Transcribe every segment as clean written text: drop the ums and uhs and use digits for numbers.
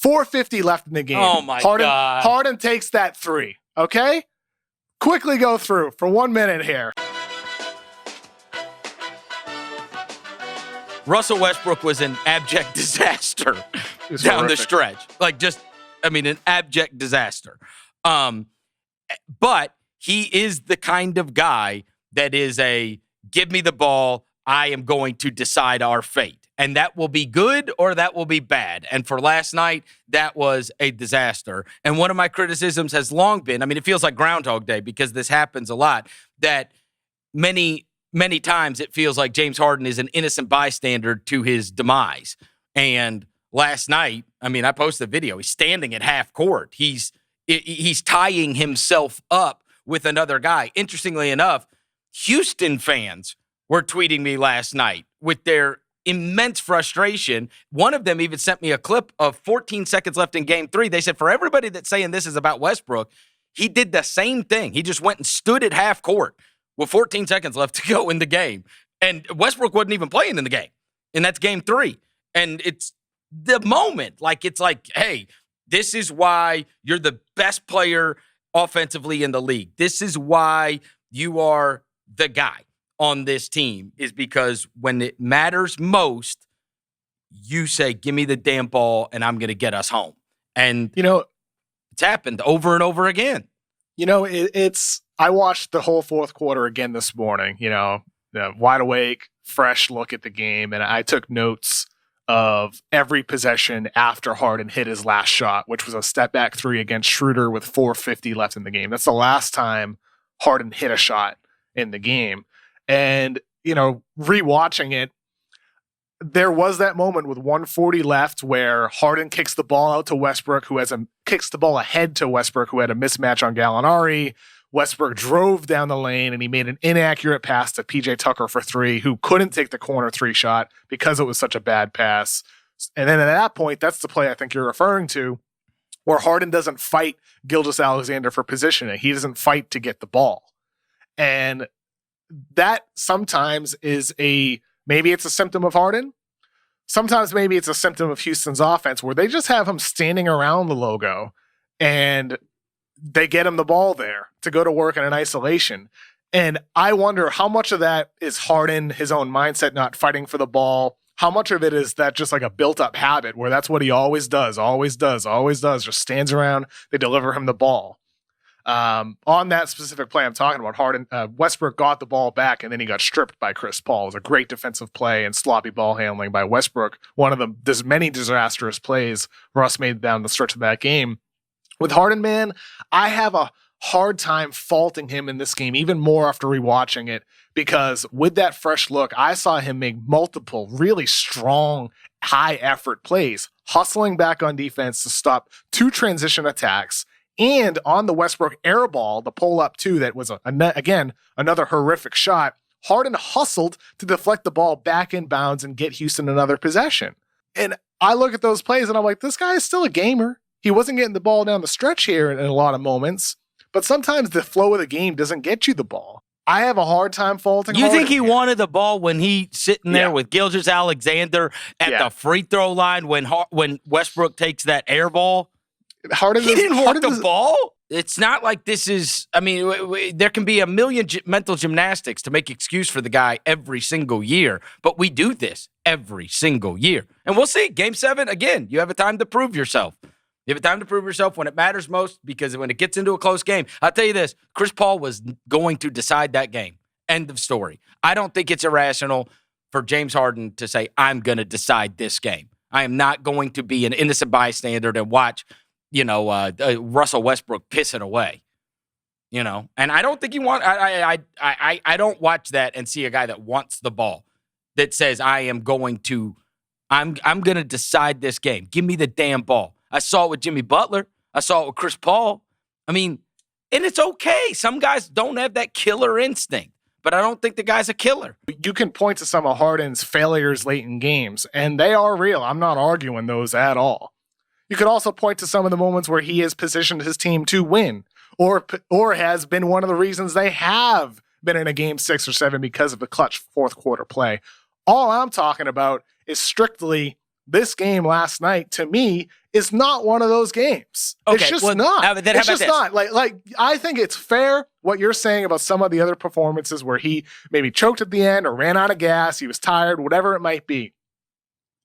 4:50 left in the game. Oh, my God. Hardin takes that three, okay? Quickly go through for 1 minute here. Russell Westbrook was an abject disaster down the stretch. An abject disaster. But he is the kind of guy that is give me the ball, I am going to decide our fate. And that will be good or that will be bad. And for last night, that was a disaster. And one of my criticisms has long been, it feels like Groundhog Day because this happens a lot, that many times it feels like James Harden is an innocent bystander to his demise. And last night, I posted a video. He's standing at half court. He's tying himself up with another guy. Interestingly enough, Houston fans were tweeting me last night with their immense frustration. One of them even sent me a clip of 14 seconds left in game 3. They said, for everybody that's saying this is about Westbrook, he did the same thing. He just went and stood at half court with 14 seconds left to go in the game. And Westbrook wasn't even playing in the game. And that's game 3. And it's the moment. It's like, hey, this is why you're the best player offensively in the league. This is why you are the guy on this team, is because when it matters most, you say, give me the damn ball and I'm going to get us home. And, it's happened over and over again. I watched the whole fourth quarter again this morning, wide awake, fresh look at the game. And I took notes of every possession after Harden hit his last shot, which was a step back 3 against Schroeder with 4:50 left in the game. That's the last time Harden hit a shot in the game. And, rewatching it, there was that moment with 1:40 left where Harden kicks the ball out to Westbrook, kicks the ball ahead to Westbrook, who had a mismatch on Gallinari. Westbrook drove down the lane and he made an inaccurate pass to PJ Tucker for 3, who couldn't take the corner 3 shot because it was such a bad pass. And then at that point, that's the play I think you're referring to, where Harden doesn't fight Gilgeous-Alexander for positioning. He doesn't fight to get the ball. And that sometimes is maybe it's a symptom of Harden. Sometimes maybe it's a symptom of Houston's offense, where they just have him standing around the logo and they get him the ball there to go to work in an isolation. And I wonder how much of that is Harden, his own mindset, not fighting for the ball. How much of it is that just like a built up habit where that's what he always does, just stands around, they deliver him the ball. On that specific play I'm talking about, Harden, Westbrook got the ball back and then he got stripped by Chris Paul. It was a great defensive play and sloppy ball handling by Westbrook. One of the many disastrous plays Russ made down the stretch of that game. With Harden, man, I have a hard time faulting him in this game, even more after rewatching it, because with that fresh look, I saw him make multiple really strong, high effort plays, hustling back on defense to stop 2 transition attacks. And on the Westbrook air ball, the pull up 2, that was, again, another horrific shot, Harden hustled to deflect the ball back in bounds and get Houston another possession. And I look at those plays and I'm like, this guy is still a gamer. He wasn't getting the ball down the stretch here in a lot of moments, but sometimes the flow of the game doesn't get you the ball. I have a hard time faulting You Harden. think he wanted the ball when he sitting there with Gilgeous-Alexander at the free throw line when Westbrook takes that air ball? He didn't want the ball? It's not like this is, there can be a million mental gymnastics to make excuse for the guy every single year, but we do this every single year. And we'll see. Game 7, again, you have a time to prove yourself. You have a time to prove yourself when it matters most, because when it gets into a close game, I'll tell you this, Chris Paul was going to decide that game. End of story. I don't think it's irrational for James Harden to say, I'm going to decide this game. I am not going to be an innocent bystander to watch Russell Westbrook pissing away, and I don't think I don't watch that and see a guy that wants the ball, that says, I'm going to decide this game. Give me the damn ball. I saw it with Jimmy Butler. I saw it with Chris Paul. And it's okay. Some guys don't have that killer instinct, but I don't think the guy's a killer. You can point to some of Harden's failures late in games, and they are real. I'm not arguing those at all. You could also point to some of the moments where he has positioned his team to win, or has been one of the reasons they have been in a game 6 or 7 because of the clutch fourth quarter play. All I'm talking about is strictly this game last night, to me, is not one of those games. Okay, it's just well, not. Then it's just not. Like I think it's fair what you're saying about some of the other performances where he maybe choked at the end or ran out of gas, he was tired, whatever it might be.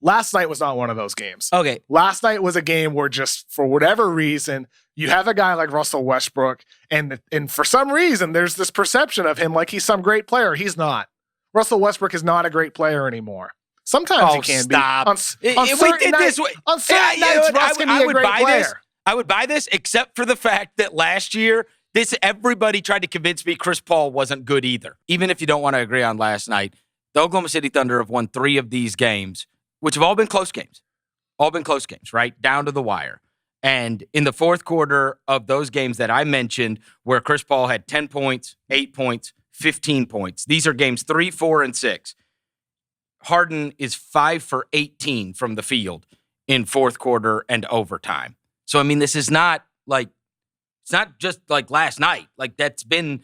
Last night was not one of those games. Okay. Last night was a game where just for whatever reason, you have a guy like Russell Westbrook, and for some reason, there's this perception of him like he's some great player. He's not. Russell Westbrook is not a great player anymore. Sometimes he can stop. be. On certain nights, Russ can be a great player. I would buy this, except for the fact that last year, everybody tried to convince me Chris Paul wasn't good either. Even if you don't want to agree on last night, the Oklahoma City Thunder have won 3 of these games, which have all been close games. All been close games, right? Down to the wire. And in the fourth quarter of those games that I mentioned, where Chris Paul had 10 points, 8 points, 15 points. These are games 3, 4, and 6. Hardin is 5 for 18 from the field in fourth quarter and overtime. So, I mean, this is not like, it's not just like last night. Like, that's been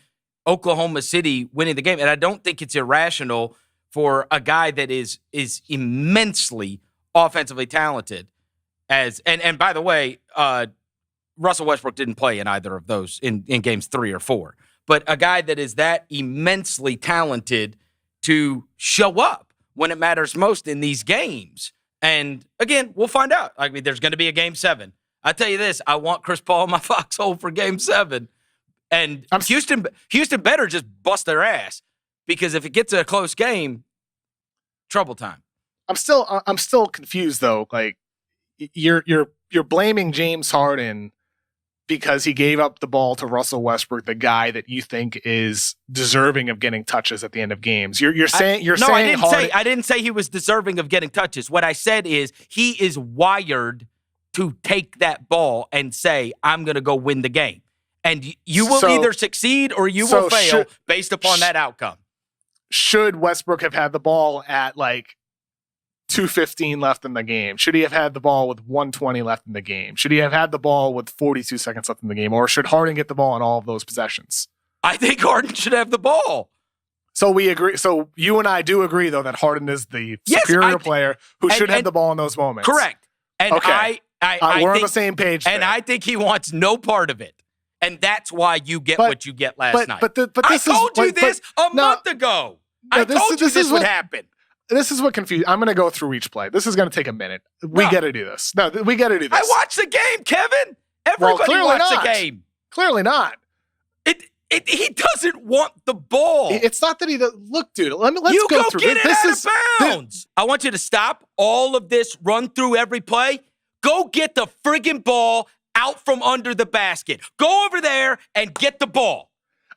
Oklahoma City winning the game. And I don't think it's irrational for a guy that is immensely offensively talented and by the way, Russell Westbrook didn't play in either of those in games 3 or 4. But a guy that is that immensely talented to show up when it matters most in these games. And again, we'll find out. I mean, there's going to be a game 7. I tell you this, I want Chris Paul in my foxhole for game 7. And Houston better just bust their ass, because if it gets a close game, trouble time. I'm still confused though. Like, you're blaming James Harden because he gave up the ball to Russell Westbrook, the guy that you think is deserving of getting touches at the end of games. I didn't say he was deserving of getting touches. What I said is he is wired to take that ball and say, I'm going to go win the game. And you will either succeed or you will fail based upon that outcome. Should Westbrook have had the ball at like 2:15 left in the game? Should he have had the ball with 1:20 left in the game? Should he have had the ball with 42 seconds left in the game? Or should Hardin get the ball in all of those possessions? I think Hardin should have the ball. So we agree. So you and I do agree, though, that Hardin is the superior player who should have the ball in those moments. Correct. And okay. We're on the same page there. And I think he wants no part of it. And that's why you get what you get last night. But I told you this a month ago. I told you this would happen. This is what confused. I'm going to go through each play. This is going to take a minute. We got to do this. No, we got to do this. I watched the game, Kevin. Everybody watched the game. Clearly not. He doesn't want the ball. It's not that he doesn't. Look, dude, let's go through get it out of bounds. I want you to stop all of this, run through every play. Go get the friggin' ball out from under the basket. Go over there and get the ball.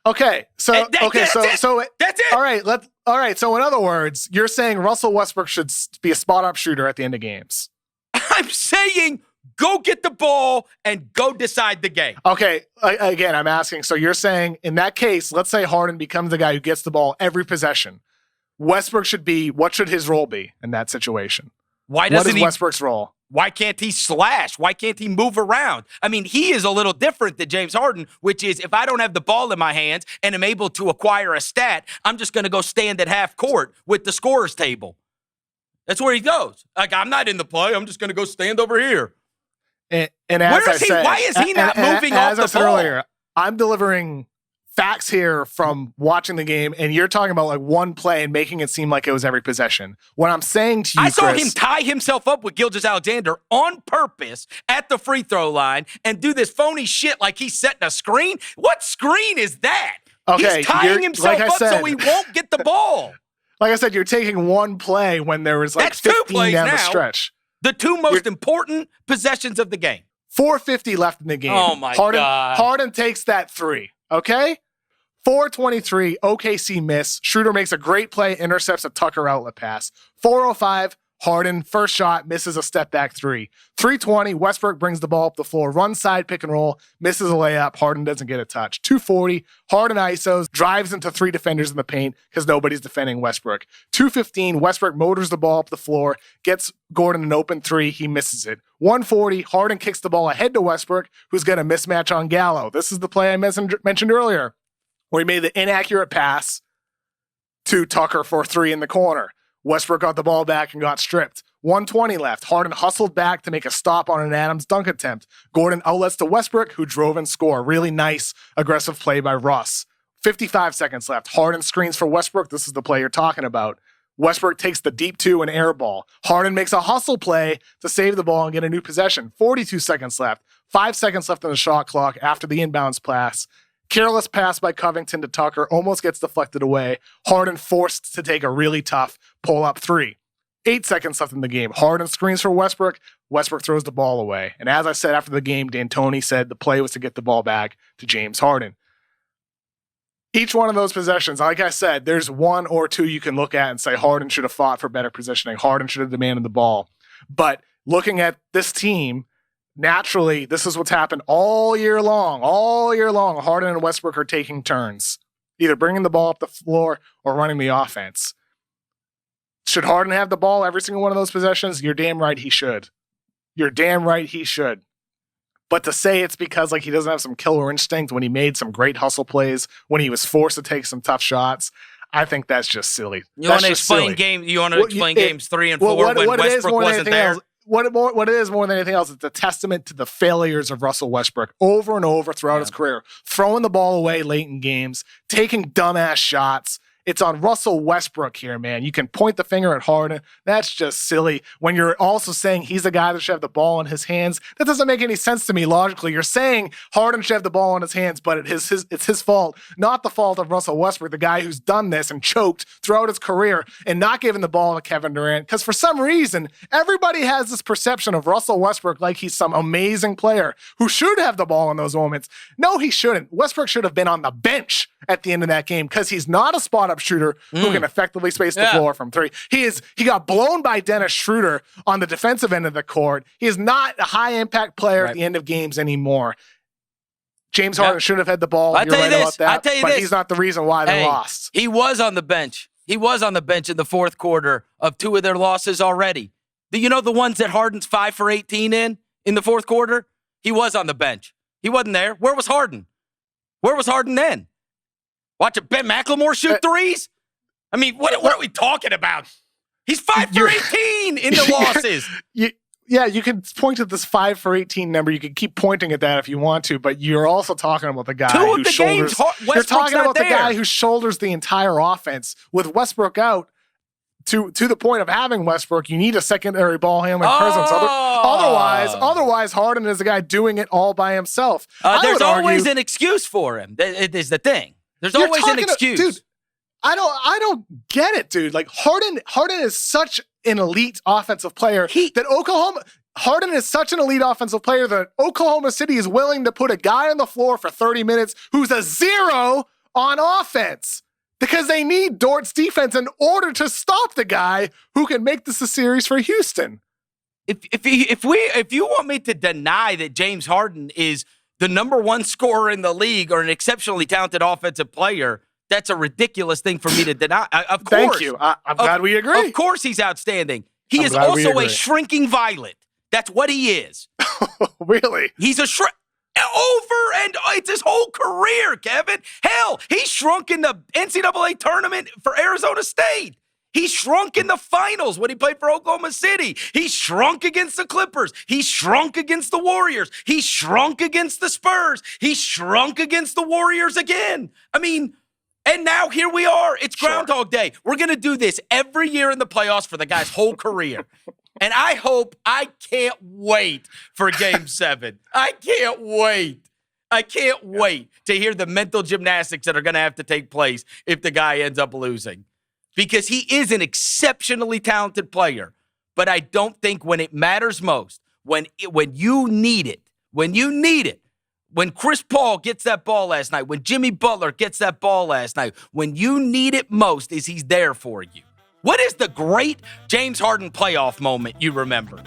Okay, so that's it. All right. So in other words, you're saying Russell Westbrook should be a spot-up shooter at the end of games. I'm saying go get the ball and go decide the game. Okay, again, I'm asking. So you're saying in that case, let's say Harden becomes the guy who gets the ball every possession. Westbrook what should his role be in that situation? What is Westbrook's role? Why can't he slash? Why can't he move around? I mean, he is a little different than James Harden, which is if I don't have the ball in my hands and am able to acquire a stat, I'm just going to go stand at half court with the scorer's table. That's where he goes. Like, I'm not in the play. I'm just going to go stand over here. And as I said, why is he not moving off the ball? As I said earlier, I'm delivering facts here from watching the game, and you're talking about like one play and making it seem like it was every possession. What I'm saying to you, I saw him tie himself up with Gilgeous-Alexander on purpose at the free throw line and do this phony shit like he's setting a screen. What screen is that? Okay, he's tying himself up so he won't get the ball. Like I said, you're taking one play when there was like 15 down the stretch. The 2 most important possessions of the game. 4:50 left in the game. Oh, my God. Harden takes that 3, okay? 4:23, OKC miss. Schroeder makes a great play, intercepts a Tucker outlet pass. 4:05, Hardin, first shot, misses a step back 3. 3:20, Westbrook brings the ball up the floor, runs side pick and roll, misses a layup. Hardin doesn't get a touch. 2:40, Hardin isos, drives into 3 defenders in the paint because nobody's defending Westbrook. 2:15, Westbrook motors the ball up the floor, gets Gordon an open 3, he misses it. 1:40, Hardin kicks the ball ahead to Westbrook, who's got a mismatch on Gallo. This is the play I mentioned earlier, where he made the inaccurate pass to Tucker for 3 in the corner. Westbrook got the ball back and got stripped. 1:20 left. Harden hustled back to make a stop on an Adams dunk attempt. Gordon outlets to Westbrook, who drove and scored. Really nice, aggressive play by Russ. 55 seconds left. Harden screens for Westbrook. This is the play you're talking about. Westbrook takes the deep two and air ball. Harden makes a hustle play to save the ball and get a new possession. 42 seconds left. 5 seconds left on the shot clock after the inbounds pass. Careless pass by Covington to Tucker almost gets deflected away. Harden forced to take a really tough pull-up three. 8 seconds left in the game. Harden screens for Westbrook. Westbrook throws the ball away. And as I said after the game, D'Antoni said the play was to get the ball back to James Harden. Each one of those possessions, like I said, there's one or two you can look at and say Harden should have fought for better positioning. Harden should have demanded the ball. But looking at this team, naturally, this is what's happened all year long. All year long, Harden and Westbrook are taking turns, either bringing the ball up the floor or running the offense. Should Harden have the ball every single one of those possessions? You're damn right he should. You're damn right he should. But to say it's because like he doesn't have some killer instinct when he made some great hustle plays, when he was forced to take some tough shots, I think that's just silly. You want to explain games 3 and 4 when Westbrook wasn't there? What it is more than anything else, it's a testament to the failures of Russell Westbrook over and over throughout his career. Throwing the ball away late in games, taking dumbass shots. It's on Russell Westbrook here, man. You can point the finger at Harden. That's just silly. When you're also saying he's the guy that should have the ball in his hands, that doesn't make any sense to me logically. You're saying Harden should have the ball in his hands, but it's his fault, not the fault of Russell Westbrook, the guy who's done this and choked throughout his career and not giving the ball to Kevin Durant. Because for some reason, everybody has this perception of Russell Westbrook like he's some amazing player who should have the ball in those moments. No, he shouldn't. Westbrook should have been on the bench at the end of that game because he's not a spot-up shooter who can effectively space the floor from three. He got blown by Dennis Schroeder on the defensive end of the court. He is not a high-impact player at the end of games anymore. James Harden should have had the ball. You're right about that, but he's not the reason why they lost. He was on the bench. He was on the bench in the fourth quarter of 2 of their losses already. You know the ones that Harden's 5 for 18 in the fourth quarter? He was on the bench. He wasn't there. Where was Harden? Where was Harden then? Watching Ben McLemore shoot threes? I mean, what are we talking about? He's 5 for 18 in the losses. You can point to this 5 for 18 number. You can keep pointing at that if you want to, but you're also talking about the guy who shoulders. You're talking about the guy who shoulders the entire offense. With Westbrook out, to the point of having Westbrook, you need a secondary ball handling presence. Otherwise, Harden is the guy doing it all by himself. There's always an excuse for him. It is the thing. There's always an excuse. Dude, I don't get it, dude. Like Harden is such an elite offensive player Harden is such an elite offensive player that Oklahoma City is willing to put a guy on the floor for 30 minutes who's a 0 on offense because they need Dort's defense in order to stop the guy who can make this a series for Houston. If you want me to deny that James Harden is the number 1 scorer in the league or an exceptionally talented offensive player, that's a ridiculous thing for me to deny. Of course. Thank you. I'm glad we agree. Of course he's outstanding. He is also a shrinking violet. That's what he is. Really? He's a it's his whole career, Kevin. Hell, he shrunk in the NCAA tournament for Arizona State. He shrunk in the finals when he played for Oklahoma City. He shrunk against the Clippers. He shrunk against the Warriors. He shrunk against the Spurs. He shrunk against the Warriors again. I mean, and now here we are. It's Groundhog Day. We're going to do this every year in the playoffs for the guy's whole career. And I can't wait for Game 7. I can't wait. I can't wait to hear the mental gymnastics that are going to have to take place if the guy ends up losing. Because he is an exceptionally talented player. But I don't think when it matters most, when you need it, when Chris Paul gets that ball last night, when Jimmy Butler gets that ball last night, when you need it most is he's there for you. What is the great James Harden playoff moment you remember?